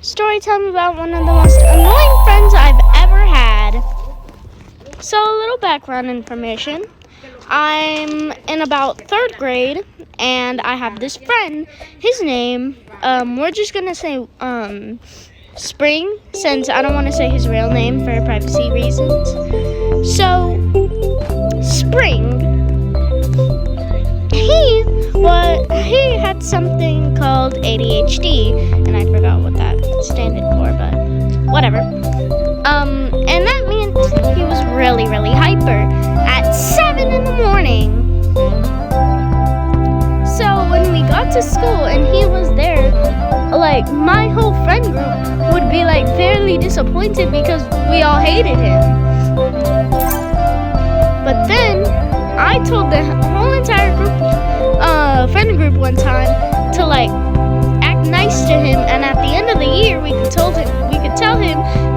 story time about one of the most annoying friends I've ever had. So, a little background information. I'm in about 3rd grade, and I have this friend. His name, we're just gonna say, Spring, since I don't want to say his real name for privacy reasons. So, Spring, he had something called ADHD, and I forgot what that standed for, but whatever. And that meant he was really, really hyper at 7 in the morning. So when we got to school and he was there, like, my whole friend group would be like fairly disappointed because we all hated him. But then I told the whole entire friend group one time to like act nice to him, and at the end of the year we could tell him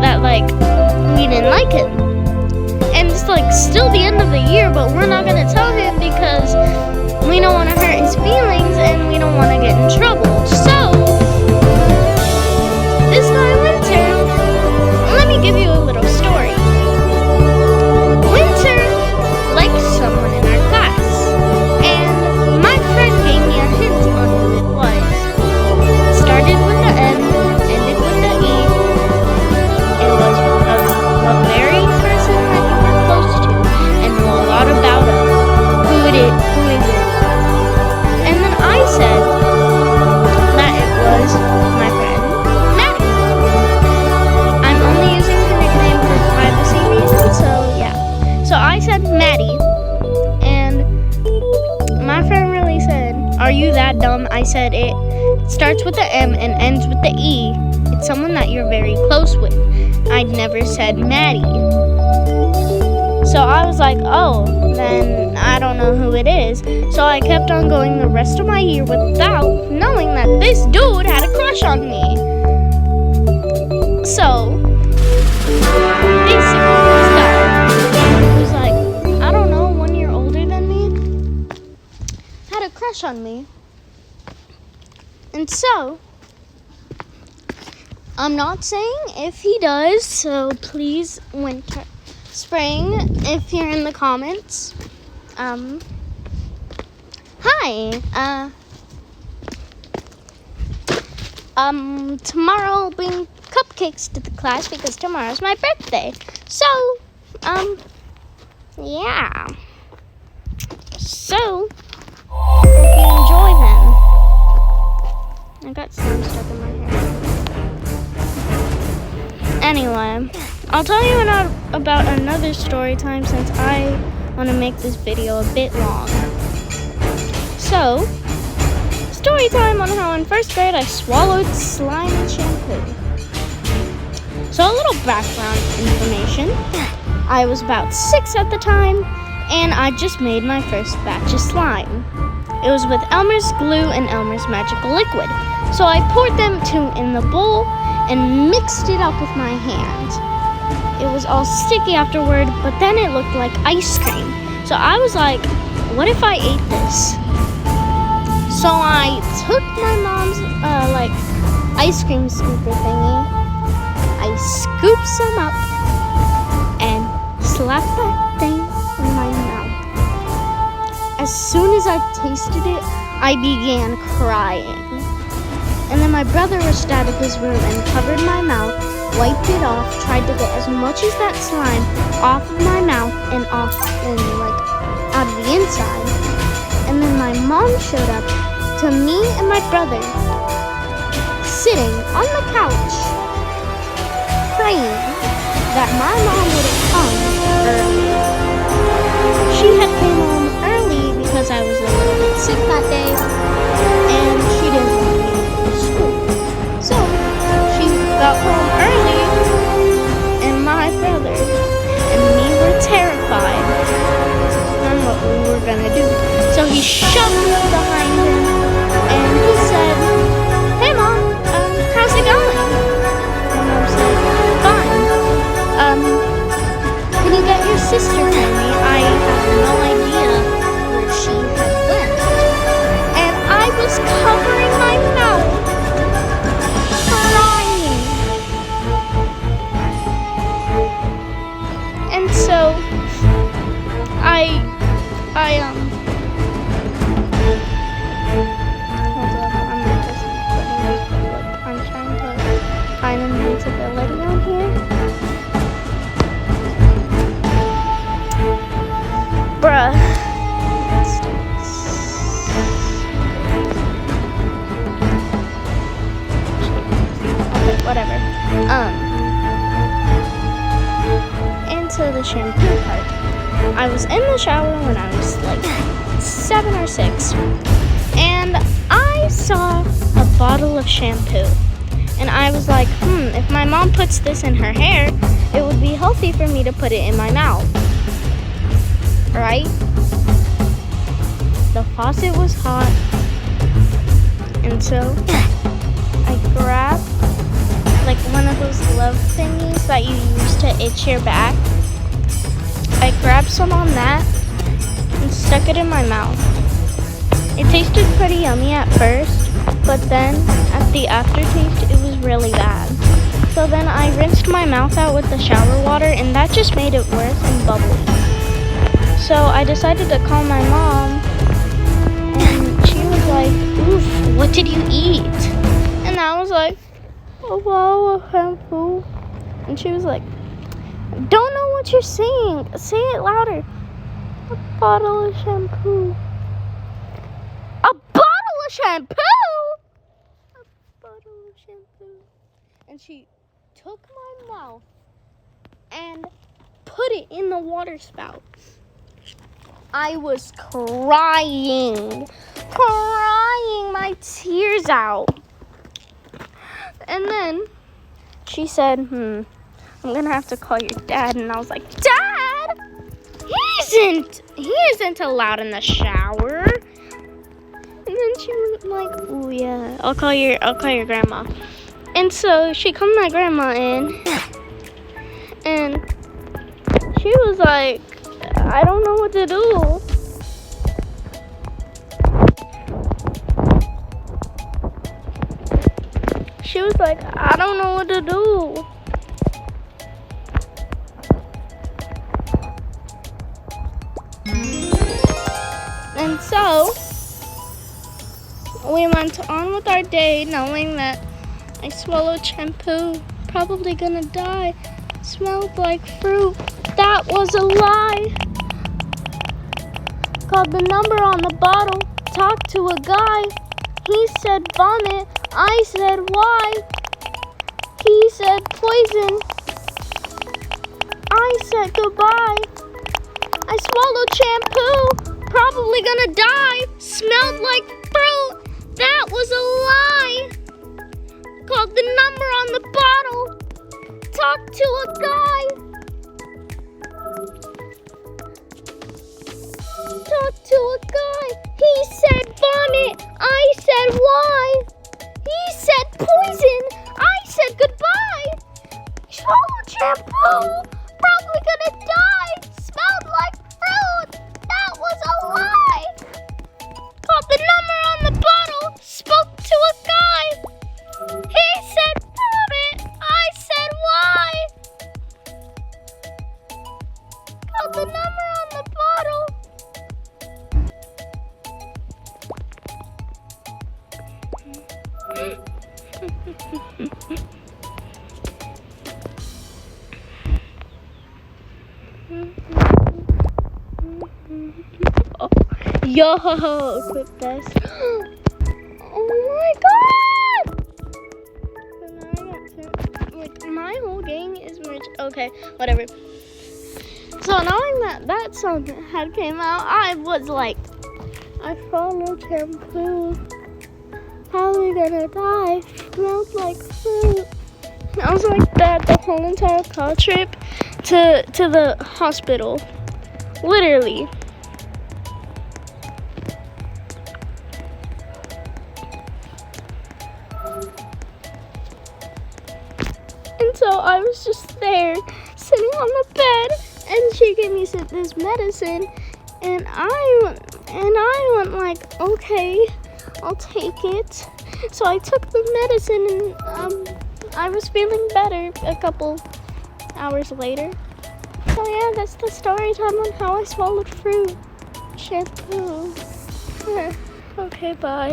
that like we didn't like him. And it's like still the end of the year, but we're not gonna tell him because we don't want to hurt his feelings and we don't want to get in trouble. So this guy Winter, let me give you a little story. Winter likes someone in our class, and my friend gave me a hint on who it was. It started with the M, ended with the E. It was a very person that you were close to and knew a lot about him. Who is it? And then I said that it was my friend Maddie. I'm only using her nickname for privacy reasons, so yeah. So I said Maddie, and my friend really said, "Are you that dumb?" I said it starts with the M and ends with the E. It's someone that you're very close with. I'd never said Maddie. So I was like, oh, then I don't know who it is. So I kept on going the rest of my year without knowing that this dude had a crush on me. So, basically, this guy, who's like, I don't know, 1 year older than me, had a crush on me. And so, I'm not saying if he does, so please, Winter, Spring, if you're in the comments, hi, tomorrow I'll bring cupcakes to the class because tomorrow's my birthday, so, yeah, so, hope you enjoy them. I got some stuck in my hair. Anyway, I'll tell you about another story time since I want to make this video a bit long. So, story time on how in 1st grade I swallowed slime and shampoo. So a little background information. I was about 6 at the time, and I just made my first batch of slime. It was with Elmer's glue and Elmer's magical liquid. So I poured them in the bowl and mixed it up with my hand. It was all sticky afterward, but then it looked like ice cream. So I was like, what if I ate this? So I took my mom's ice cream scooper thingy. I scooped some up and slapped that thing in my mouth. As soon as I tasted it, I began crying. And then my brother rushed out of his room and covered my mouth, wiped it off, tried to get as much as that slime off of my mouth and off and out of the inside. And then my mom showed up to me and my brother sitting on the couch praying that my mom wouldn't come early. She had came home early because I was a little bit sick that day and she didn't want me to go to school. So she got home early and my brother and me were terrified on what we were gonna do. So he shoved me behind him and he said, "Hey Mom, how's it going?" And Mom said, "Fine. Can you get your sister for me? I have no idea where she had went." And I was covering my mouth, crying. into the shampoo part. I was in the shower when I was like 7 or 6, and I saw a bottle of shampoo, and I was like, if my mom puts this in her hair, it would be healthy for me to put it in my mouth, right? The faucet was hot, and so I grabbed like one of those glove thingies that you use to itch your back. I grabbed some on that and stuck it in my mouth. It tasted pretty yummy at first, but then at the aftertaste it was really bad. So then I rinsed my mouth out with the shower water, and that just made it worse and bubbly. So I decided to call my mom, and she was like, "Oof, what did you eat?" And I was like, "Oh, wow, a shampoo." And she was like, "Don't know what you're saying. Say it louder." "A bottle of shampoo." "A bottle of shampoo?" "A bottle of shampoo." And she took my mouth and put it in the water spout. I was crying my tears out. And then she said, I'm gonna have to call your dad. And I was like, "Dad? He isn't allowed in the shower." And then she was like, "Oh yeah, I'll call your grandma." And so she called my grandma in, and she was like, "I don't know what to do." She was like, "I don't know what to do." And so we went on with our day knowing that I swallowed shampoo, probably gonna die. Smelled like fruit. That was a lie. Called the number on the bottle. Talked to a guy. He said vomit. I said why. He said poison. I said goodbye. I swallowed shampoo. Probably gonna die. Smelled like fruit. That was a lie. Called the number on the bottle. Talked to a guy. Talked to a guy. He said vomit. I said why. He said poison. I said goodbye. Swallowed shampoo. Probably gonna die. Smelled like fruit. That was a lie. Called the number on the bottle. Spoke to a guy. He said vomit. I said why. Called the number on the bottle. Oh, yo, quick test. Oh my god! My whole gang is merged. Okay, whatever. So knowing that song had came out, I was like, I swallowed shampoo. Probably gonna die. Smells like fruit. I was like that the whole entire car trip to the hospital. Literally. And so I was just there, sitting on the bed, and she gave me this medicine, and I went like, okay, I'll take it. So I took the medicine, and I was feeling better a couple hours later. So yeah, that's the story time on how I swallowed fruit shampoo. Okay, bye.